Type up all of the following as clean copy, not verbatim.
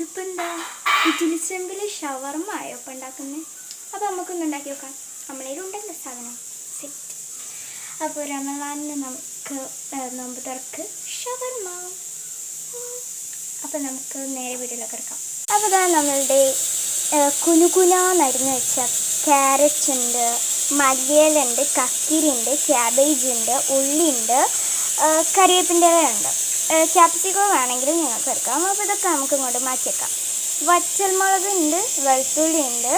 ഇതിപ്പോൾ എന്താ ഇഡ്ഡലി ചെമ്പിൽ ഷവർമ്മ ആയോ ഇപ്പം ഉണ്ടാക്കുന്നത്? അപ്പോൾ നമുക്കൊന്ന് ഉണ്ടാക്കി നോക്കാം. നമ്മളതിലുണ്ടല്ലോ സാധനം സെറ്റ്. അപ്പോൾ റമളാനിന് നമുക്ക് നോമ്പ് തുറക്ക് ഷവർമ്മ. അപ്പോൾ നമുക്ക് നേരെ വീട്ടിലൊക്കെ എടുക്കാം. അപ്പോൾ ഇതാ നമ്മളുടെ കുനുകുനാന്നരിഞ്ഞ് വെച്ച ക്യാരറ്റ് ഉണ്ട്, മല്ലിയിലുണ്ട്, കക്കിരിയുണ്ട്, ക്യാബേജ് ഉണ്ട്, ഉള്ളിയുണ്ട്, കറിവേപ്പിൻ്റെ ഇലയുണ്ട്, ക്യാപ്സിക്കം വേണമെങ്കിൽ നിങ്ങൾക്ക് എടുക്കാം. അപ്പോൾ ഇതൊക്കെ നമുക്ക് ഇങ്ങോട്ട് മാറ്റിയേക്കാം. വറ്റൽമുളകുണ്ട്, വെളുത്തുള്ളി ഉണ്ട്,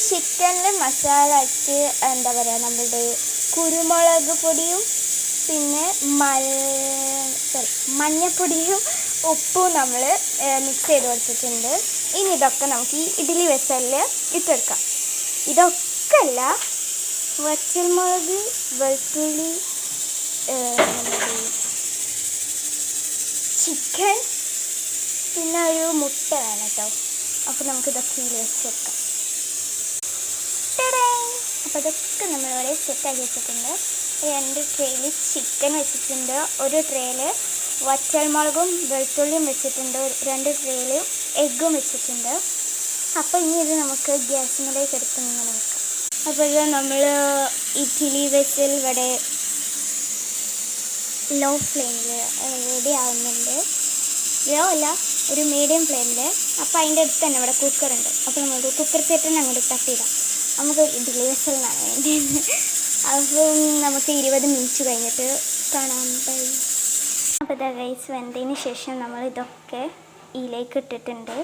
ചിക്കനിൽ മസാല വെച്ച് എന്താ പറയുക നമ്മളുടെ കുരുമുളക് പൊടിയും പിന്നെ മഞ്ഞപ്പൊടിയും ഉപ്പും നമ്മൾ മിക്സ് ചെയ്ത് വെച്ചിട്ടുണ്ട്. ഇനി ഇതൊക്കെ നമുക്ക് ഈ ഇഡ്ഡലി വെസലിൽ ഇട്ടെടുക്കാം. ഇതൊക്കെ അല്ല, വറ്റൽമുളക്, വെളുത്തുള്ളി, ചിക്കൻ, പിന്നെ ഒരു മുട്ട വേണം കേട്ടോ. അപ്പോൾ നമുക്കിതൊക്കെ ഇതിൽ വെച്ചെടുക്കാം. അപ്പോൾ ഇതൊക്കെ നമ്മളിവിടെ സെറ്റാക്കി വെച്ചിട്ടുണ്ട്. 2 ട്രേയിൽ ചിക്കൻ വെച്ചിട്ടുണ്ട്, 1 ട്രേയിൽ വറ്റൽമുളകും വെളുത്തുള്ളിയും വെച്ചിട്ടുണ്ട്, 2 ട്രേയിൽ എഗ്ഗും വെച്ചിട്ടുണ്ട്. അപ്പോൾ ഇനി ഇത് നമുക്ക് ഗ്യാസിലേക്ക് എടുത്ത് ഇങ്ങനെ വെക്കാം. അപ്പോൾ ഇത് നമ്മൾ ഇഡ്ഡലി വെസൽ ഇവിടെ ലോ ഫ്ലെയിമിൽ റെഡി ആവുന്നുണ്ട്. ലോ അല്ല, ഒരു മീഡിയം ഫ്ലെയിമിൽ. അപ്പോൾ അതിൻ്റെ അടുത്ത് തന്നെ ഇവിടെ കുക്കറുണ്ട്. അപ്പോൾ നമുക്ക് കുക്കർ സെറ്റിന് അങ്ങോട്ട് തട്ടിയിടാം. നമുക്ക് ഇഡ്ഡലി വെസലിനാണ് വേണ്ടത്. അപ്പം നമുക്ക് 20 മിനിറ്റ് കഴിഞ്ഞിട്ട് കാണാം. ബൈ. അപ്പോൾ ഇതാ ഗൈസ്, വെന്തതിന് ശേഷം നമ്മൾ ഇതൊക്കെ ഇതിലേക്ക് ഇട്ടിട്ടുണ്ട്.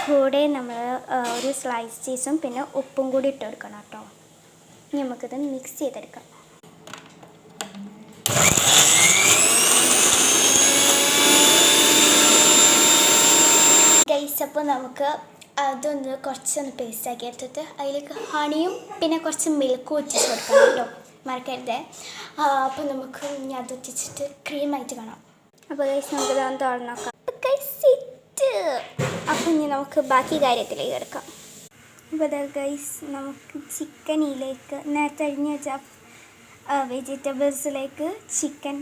കൂടെ നമ്മൾ ഒരു സ്ലൈസ് ചീസും പിന്നെ ഉപ്പും കൂടി ഇട്ട് കൊടുക്കണം കേട്ടോ. ഇനി നമുക്കിത് മിക്സ് ചെയ്തെടുക്കാം. ഗൈസ്, അപ്പോൾ നമുക്ക് അതൊന്ന് കുറച്ചൊന്ന് പേസ്റ്റാക്കി എടുത്തിട്ട് അതിലേക്ക് ഹണിയും പിന്നെ കുറച്ച് മിൽക്കും ഒറ്റിച്ച് കൊടുക്കണം കേട്ടോ, മറക്കരുത്. അപ്പോൾ നമുക്ക് ഇനി അത് ഒറ്റിച്ചിട്ട് ക്രീമായിട്ട് കാണാം. അപ്പോൾ ഗൈസ് നമുക്ക് ഇതൊന്ന് തുറന്ന് നോക്കാം. അപ്പോൾ ഇനി നമുക്ക് ബാക്കി കാര്യത്തിലേക്ക് എടുക്കാം. അപ്പോൾ അതാ ഗൈസ്, നമുക്ക് ചിക്കനിലേക്ക് നേരത്തെ അരിഞ്ഞ് വെച്ച വെജിറ്റബിൾസിലേക്ക് ചിക്കൻ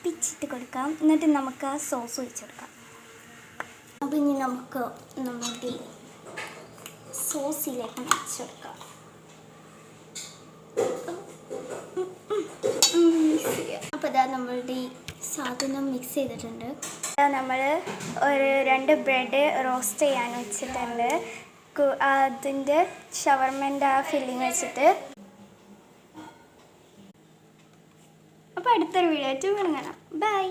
പിച്ചിട്ട് കൊടുക്കാം. എന്നിട്ട് നമുക്ക് ആ സോസ് ഒഴിച്ച് കൊടുക്കാം. അപ്പോൾ ഇനി നമുക്ക് നമ്മുടെ സോസിലേക്ക് വെച്ച് കൊടുക്കാം. അപ്പോൾ ഇതാ നമ്മളുടെ ഈ സാധനം മിക്സ് ചെയ്തിട്ടുണ്ട്. നമ്മൾ ഒരു 2 ബ്രെഡ് റോസ്റ്റ് ചെയ്യാൻ വെച്ചിട്ടുണ്ട്. അതിൻ്റെ ഷവർമൻ്റെ ആ ഫില്ലിങ് വെച്ചിട്ട്. അപ്പോൾ അടുത്തൊരു വീഡിയോ ആയിട്ട് കാണാം. ബൈ.